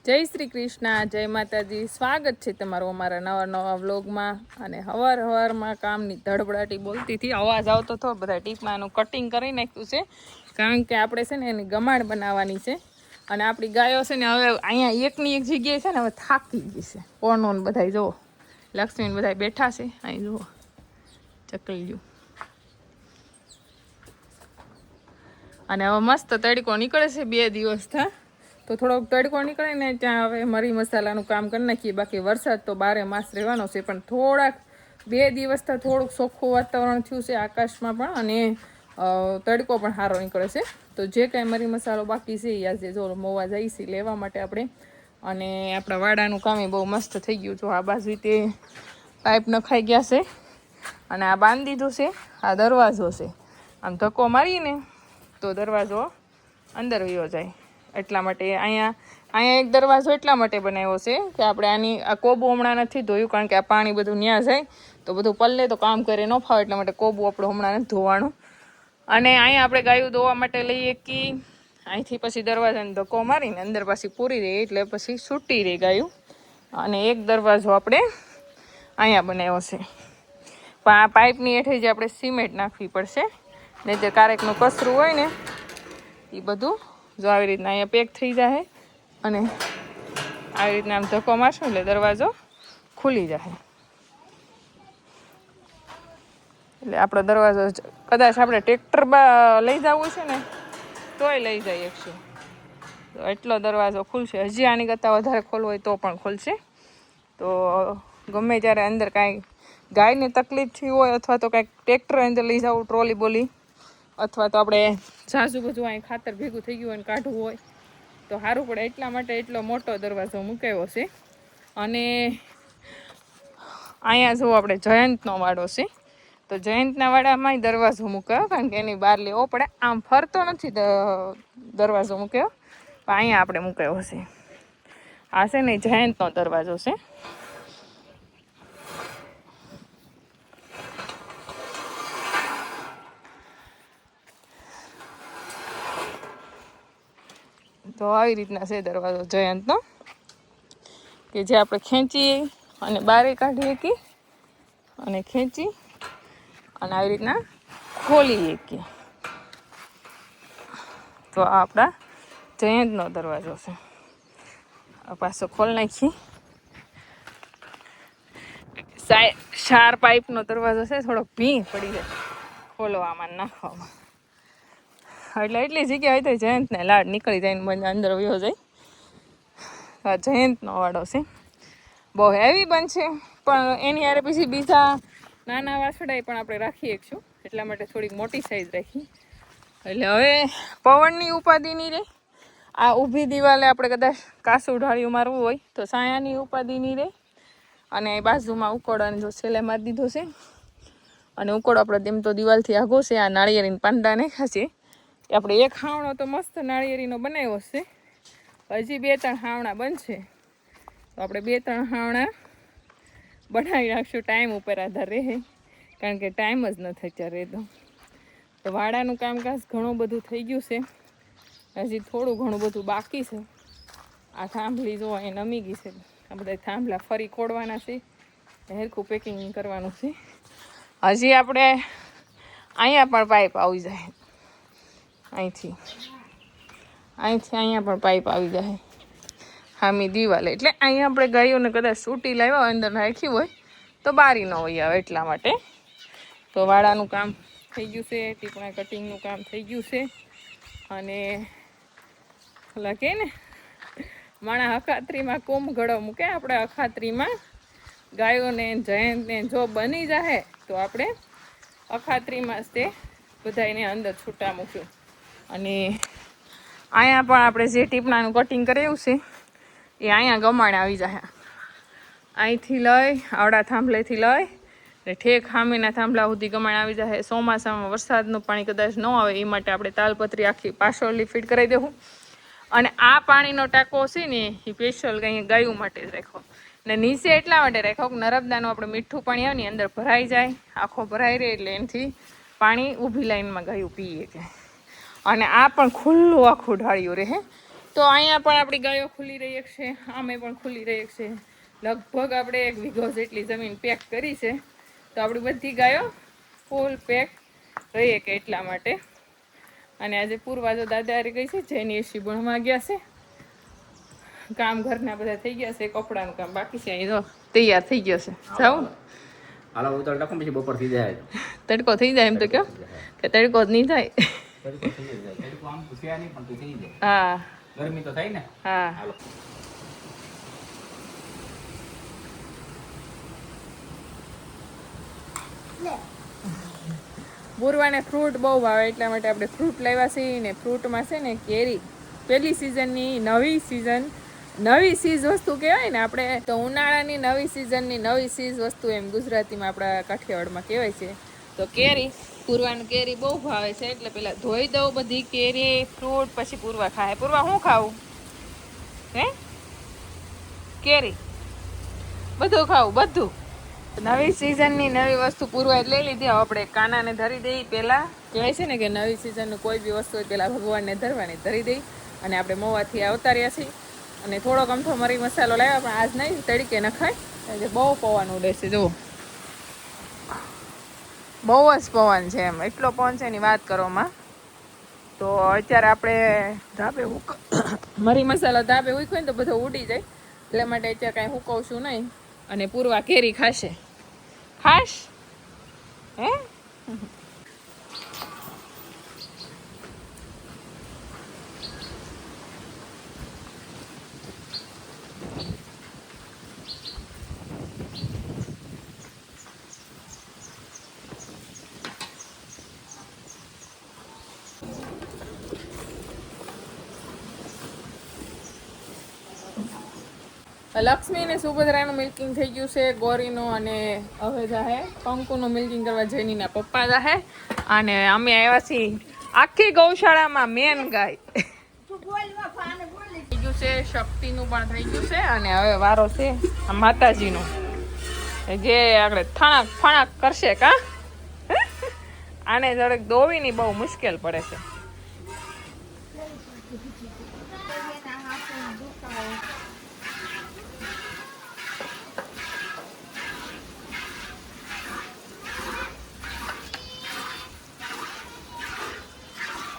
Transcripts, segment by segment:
જય શ્રી કૃષ્ણ, જય માતાજી. સ્વાગત છે તમારું અમારા નવા વ્લોગમાં. અને હવારમાં કામની ધડબડાટી બોલતી હતી, અવાજ આવતો હતો. બધા ટીપમાંનું કટિંગ કરી નાખ્યું છે, કારણ કે આપણે છે ને એની ગમાણ બનાવવાની છે. અને આપણી ગાયો છે ને હવે અહીંયા એકની એક જગ્યાએ છે ને હવે થાકી ગઈ છે. કોનો બધા જુઓ, લક્ષ્મીને બધા બેઠા છે. અહીં જુઓ ચકલીયું. અને હવે મસ્ત તડકો નીકળે છે 2 દિવસ થા, તો થોડોક તડકો નીકળે ને ત્યાં હવે મરી મસાલાનું કામ કરી નાખીએ. બાકી વરસાદ તો 12 માસ રહેવાનો છે, પણ થોડાક 2 દિવસથી થોડુંક ચોખ્ખું વાતાવરણ થયું છે આકાશમાં પણ, અને તડકો પણ સારો નીકળે છે. તો જે કાંઈ મરી મસાલો બાકી છે એ આજે જો મોવા જાય છે લેવા માટે આપણે. અને આપણા વાડાનું કામ એ બહુ મસ્ત થઈ ગયું. જો આ બાજુ તે પાઇપ નખાઈ ગયા છે, અને આ બાંધી દીધું છે. આ દરવાજો છે, આમ ધક્કો મારીને તો દરવાજો અંદર વયો જાય. એટલા માટે અહીંયા એક દરવાજો એટલા માટે બનાવ્યો છે કે આપણે આની આ કોબું હમણાં નથી ધોયું, કારણ કે આ પાણી બધું ન્યા જાય તો બધું પલ્લે તો કામ કરે ન ફાવે. એટલા માટે કોબું આપણે હમણાં નથી ધોવાનું. અને અહીંયા આપણે ગાયું ધોવા માટે લઈએ કે અહીંથી પછી દરવાજાને ધક્કો મારીને અંદર પાછી પૂરી રહી, એટલે પછી છૂટી રહી ગાયું. અને એક દરવાજો આપણે અહીંયા બનાવ્યો છે, પણ આ પાઇપની હેઠળ જે આપણે સિમેન્ટ નાખવી પડશે, ને જે કારેકનું કચરું હોય ને એ બધું જો આવી રીતના અહીંયા પેક થઈ જાય. અને આવી રીતના આમ ધક્કો મારશું એટલે દરવાજો ખુલી જાય. એટલે આપણો દરવાજો કદાચ આપણે ટ્રેક્ટર લઈ જવું છે ને તોય લઈ જાય એકશું, તો એટલો દરવાજો ખુલશે. હજી આની કરતાં વધારે ખોલવો હોય તો પણ ખોલશે. તો ગમે ત્યારે અંદર કાંઈ ગાયને તકલીફ થઈ હોય, અથવા તો કાંઈક ટ્રેક્ટર અંદર લઈ જવું, ટ્રોલી બોલી, અથવા તો આપણે ઝાઝું બધું અહીં ખાતર ભેગું થઈ ગયું હોય ને કાઢવું હોય તો સારું પડે. એટલા માટે એટલો મોટો દરવાજો મૂકાયો છે. અને અહીંયા જો આપણે જયંતનો વાડો છે, તો જયંતના વાડામાંય દરવાજો મૂકાયો, કારણ કે એની બહાર લેવો પડે. આમ ફરતો નથી દરવાજો મૂક્યો, પણ અહીંયા આપણે મૂકાયો છે. આ છે ને જયંતનો દરવાજો છે. તો આવી રીતના છે દરવાજો જયંતનો, કે જે આપણે ખેંચીએ અને બારે કાઢીએ કે, અને ખેંચી અને આવી રીતના ખોલીએ કે. તો આ આપણા જયંતનો દરવાજો છે. પાછો ખોલી નાખીએ. શાર પાઇપનો દરવાજો છે, થોડોક ભીં પડી જાય ખોલવામાં નાખવામાં. એટલે એટલી જગ્યા હોય તો જયંતને લાડ નીકળી જાય ને અંદર વયો જાય. આ જયંતનો વાડો છે, બહુ હેવી બનશે, પણ એની હારે પછી બીજા નાના વાસડાય પણ આપણે રાખી શકશું. એટલા માટે થોડીક મોટી સાઈઝ રાખી. એટલે હવે પવનની ઉપાધિ નહીં રહે. આ ઊભી દિવાલે આપણે કદાચ કાસું ઢાળિયું મારવું હોય તો સાયાની ઉપાધિ નહીં રહે. અને બાજુમાં ઉકોડાને જો છેલ્લે મારી દીધો છે, અને ઉકોડો આપણે તેમ તો દિવાલથી આઘો છે. આ નાળિયેરીને પાંડા નાખ્યા છે. આપણે એક હાવણો તો મસ્ત નાળિયેરીનો બનાવ્યો છે, હજી 2-3 હાવણા બનશે. તો આપણે 2-3 હાવણા બનાવી નાખશું. ટાઈમ ઉપર આધાર રહે, કારણ કે ટાઈમ જ નથી અત્યારે. તો વાડાનું કામકાજ ઘણું બધું થઈ ગયું છે, હજી થોડું ઘણું બધું બાકી છે. આ થાંભલી જો એ નમી ગઈ છે. આ બધા થાંભલા ફરી ખોડવાના છે, હેરખું પેકિંગ કરવાનું છે. હજી આપણે અહીંયા પણ પાઇપ આવી જાય, અહીંથી અહીંયા પણ પાઇપ આવી જાય હામી દિવાલે. એટલે અહીંયા આપણે ગાયોને કદાચ સૂટી લાવ્યા હોય, અંદર રાખી હોય તો બારી ન હોય આવે. એટલા માટે તો વાડાનું કામ થઈ ગયું છે, ટીપણા કટિંગનું કામ થઈ ગયું છે. અને ઓલા કે ને માણા અખાત્રીમાં કુંભ ઘડો મૂકે, આપણે અખાત્રીમાં ગાયોને જયંતને જો બની જાય તો આપણે અખાત્રીમાં જ તે બધાને અંદર છૂટા મૂક્યું. અને અહીંયા પણ આપણે જે ટીપણાનું કટિંગ કરાવ્યું છે એ અહીંયા ગમાણ આવી જાય. અહીંથી લઈ આવડા થાંભલેથી લઈ ને ઠેક હામીના થાંભલા સુધી ગમાણ આવી જાય. ચોમાસામાં વરસાદનું પાણી કદાચ ન આવે એ માટે આપણે તાલપત્રી આખી પાછળની ફીટ કરાવી દેવું. અને આ પાણીનો ટાંકો છે ને એ સ્પેશિયલ કંઈ ગાયું માટે જ રાખ્યો. ને નીચે એટલા માટે રાખ્યો કે નર્મદાનું આપણે મીઠું પાણી આવે ને અંદર ભરાઈ જાય, આખો ભરાઈ રહે, એટલે એનાથી પાણી ઊભી લાઈનમાં ગાયું પીએ કે. અને આ પણ ખુલ્લું આખું ઢાળ્યું રહે, તો અહીંયા પણ આપણી ગાયો ખુલી રહી છે, આમે પણ ખુલી રહી છે. લગભગ આપણે 1 વીઘો જેટલી જમીન પેક કરી છે, તો આપણી બધી ગાયો ફૂલ પેક રહીએ કે એટલા માટે. અને આજે પૂર્વા જો દાદા હારી ગઈ છે, જેની એસી ભણવા ગયા છે. કામ ઘરના બધા થઈ ગયા છે, કપડાનું કામ બાકી છે. અહીં તો તૈયાર થઈ ગયો છે. જાઉં હાલો ઉતાર ટાકો પછી બપોર થઈ જાય. તડકો થઈ જાય એમ તો કયો કે તડકો જ નહીં થાય. તડકો થઈ જાય. તડકો આમ પૂછ્યા નહીં પણ તું થઈ જાય. હા ગરમી તો થાય ને. હા હાલો. પૂર્વાને ફ્રૂટ બહુ ભાવે એટલા માટે આપણે ફ્રૂટ લાવ્યા છીએ. ને ફ્રૂટમાં છે ને કેરી, પહેલી સિઝનની નવી સીઝ વસ્તુ કહેવાય ને આપણે તો ઉનાળાની નવી સિઝનની નવી સીઝ વસ્તુ એમ ગુજરાતીમાં આપણા કાઠિયાવાડમાં કહેવાય છે. તો કેરી, પૂર્વાનું કેરી બહુ ભાવે છે એટલે પેલા ધોઈ દઉં બધી કેરી ફ્રૂટ, પછી પૂર્વા ખાય. પૂર્વા શું ખાવું? હે કેરી બધું ખાવું, બધું. નવી સિઝનની નવી વસ્તુ પૂર્વા લઈ લીધી. આપણે કાનાને ધરી દઈ. પહેલાં કહેવાય છે ને કે નવી સિઝનનું કોઈ બી વસ્તુ હોય પહેલાં ભગવાનને ધરવાની, ધરી દઈ. અને આપણે મોવાથી આવતા રહ્યા છીએ. અને થોડોક અમથો મરી મસાલો લાવ્યા, પણ આજ નહીં, તડીકે નખાય એટલે બહુ પવન ઉડે છે. જુઓ બહુ જ પવન છે, એમ એટલો પવન છે એની વાત કરવામાં. તો અત્યારે આપણે ધાબે મરી મસાલો ધાબે ઉકવે ને તો બધો ઉડી જાય, એટલે માટે અત્યારે કાંઈ હુકવશું નહીં. અને પૂર્વા કેરી ખાશે. ખાશ હે લક્ષ્મી ને સુભદ્રાનું મિલ્કિંગ થઈ ગયું છે, ગોરીનું. અને હવે જાહે કંકુનું મિલ્કિંગ કરવા જૈનીના પપ્પા જાહે. અને અમે આવ્યા છીએ આખી ગૌશાળામાં મેન ગાય. થઈ ગયું છે, શક્તિનું પણ થઈ ગયું છે. અને હવે વારો છે આ માતાજીનું, જે આગળ થાણાક ફાણાક કરશે. કા આને જરાક દોવીની બહુ મુશ્કેલ પડે છે.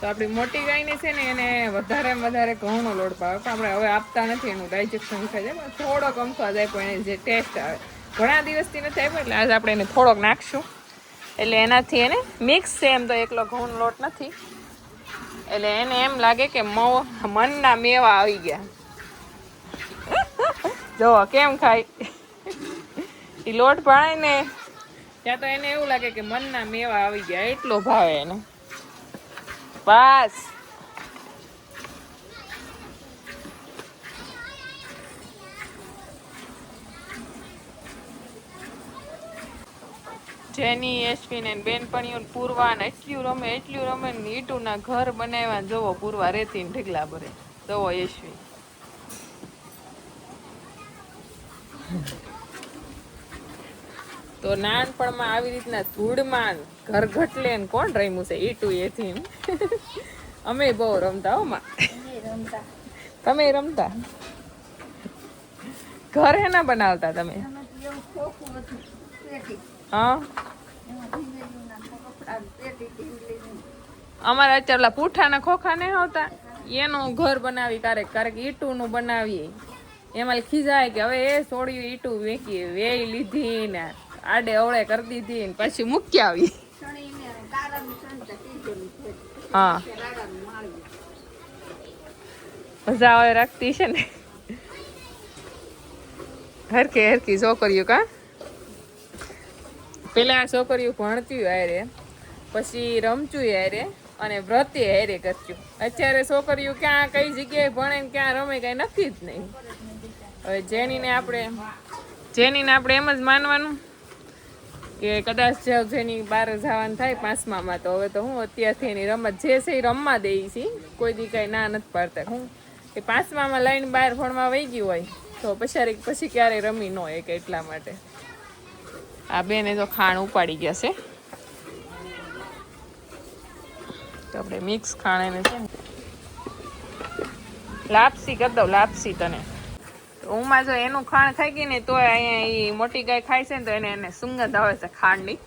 તો આપણી મોટી ગાયને છે ને એને વધારે ઘઉંનો લોટ પાવે, પણ આપણે હવે આપતા નથી. એનું ડાયજેશન થાય છે, થોડોક અમથો જાય, પણ એને જે ટેસ્ટ આવે ઘણા દિવસથી નથી આવ્યો, એટલે આજે આપણે એને થોડોક નાખશું. એટલે એનાથી એને મિક્સ છે, એમ તો એકલો ઘઉંનો લોટ નથી. એટલે એને એમ લાગે કે મનના મેવા આવી ગયા. જો કેમ ખાય એ લોટ ભાણે ને ત્યાં તો એને એવું લાગે કે મનના મેવા આવી ગયા, એટલો ભાવે એને. બસ જેની, યશ્વિન ને બેનપણીઓ પૂર્વા ને એટલું રમે ને ઈટુના ઘર બનાવ્યા. જોવો પૂર્વા રેતી ને ઢીગલા ભરે. જોવો યશ્વિન તો નાનપણમાં આવી રીતના ધૂળમાં ઘર ઘટલે ને કોણ રમ્યું છે? ઈટુ એથી અમે બહુ રમતા. હો માં તમે રમતા? ઘર હે ના બનાવતા તમે? હા અમારે અત્યારે પૂઠાના ખોખા નહીં આવતા, એનું ઘર બનાવી, ક્યારેક ઈટુનું બનાવીએ. એમાં ખીજાય કે હવે એ છોડ્યું ઈટું વેચીએ, વેઈ લીધી ને આડે અવળે કરી દીધી ને પછી મૂકી આવી. હા મજા આવે રાખતી છે ને. હરખી છોકરીઓ. કા પેલા છોકરીઓ ભણતી હારે, પછી રમતું હારે, અને વ્રતે હારે કરતું. અત્યારે છોકરીઓ ક્યાં કઈ જગ્યાએ ભણે ને ક્યાં રમે કઈ નક્કી જ નહીં. હવે જેનીને આપણે એમ જ માનવાનું કે કદાચ જેની બહાર જવાનું થાય 5મામાં, તો હવે તો હું અત્યારથી એની રમત જે છે એ રમવા દઈ છી. કોઈ દી કઈ ના નથી પાડતા. હું કે 5મામાં લઈને બહાર ભણવા વહી ગયું હોય તો પછી ક્યારેય રમી ન હોય કે એટલા માટે. આ બેને તો ખાણ ઉપાડી ગયા છે, તો આપણે મિક્સ ખાણ એને છે ને લાપસી કરી દઉં, લાપસી તને. તો ઉમાં જો એનું ખાણ ખાઈ ગઈ ને તો અહીંયા ઈ મોટી ગાય ખાય છે ને તો એને સુંગંધ આવે છે ખાંડની.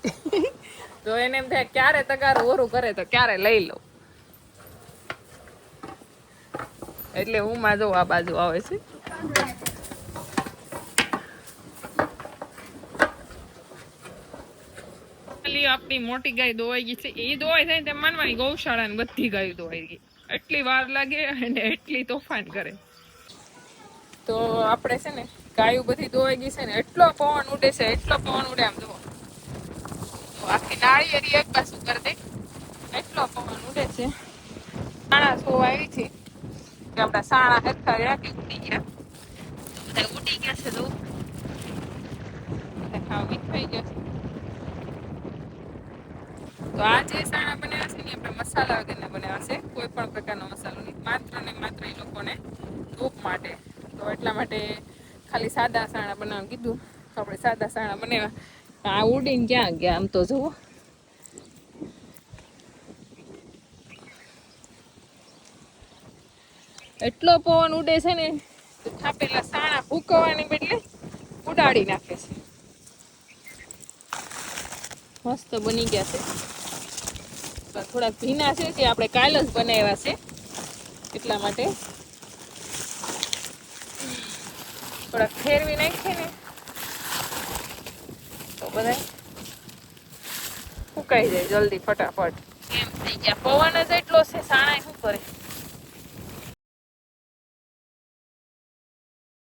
તો એને એમ થાય ક્યારે તગારું ઓરું કરે તો ક્યારે લઈ લઉં. એટલે ઉમાં જો આ બાજુ આવે છે. આપણી મોટી ગાય દોવાઈ ગઈ છે. એ દોવાઈ થાય તેમ માનવાની ગૌશાળા ને બધી ગાયો દોવાઈ ગઈ. એટલી વાર લાગે અને એટલી તોફાન કરે. તો આપણે છે ને ગાયો બધી દોવાઈ ગઈ છે ને એટલો પવન ઉડે છે, એટલો પવન ઉડે આમ જુઓ. તો આખી નાળિયેરી એક પાછું કરી દે, એટલો પવન ઉડે છે. સાણા સો આવી છે કે આપણા સાણા હેરખા રહ્યા કે ઉડી ગયા. બધા ઉડી ગયા છે. તો ખાવા મીઠાઈ ગયા છે. તો આ જે સાણા બનાવ્યા છે ને આપણે મસાલા વગરના બનાવ્યા છે. કોઈ પણ પ્રકારનો મસાલો નહીં, માત્ર ને માત્ર એ લોકોને ધૂપ માટે. તો એટલા માટે ખાલી સાદા સાણા બનાવવાનું કીધું. તો આપણે સાદા સાણા બનાવ્યા. આ ઉડીને ક્યાં ગયા આમ તો જુઓ. એટલો પવન ઉડે છે ને તો થાપેલા સાણા ભૂકવાની બદલે ઉડાડી નાખે છે. મસ્ત બની ગયા છે. થોડાક ભીના છે જે આપણે કાલ જ બનાવ્યા છે એટલા માટે થોડાક ફેરવી નાખીએ ને તો બધા સુકાઈ જાય જલ્દી ફટાફટ. એમ થઈ ગયા. પવન જ એટલો છે, સાણા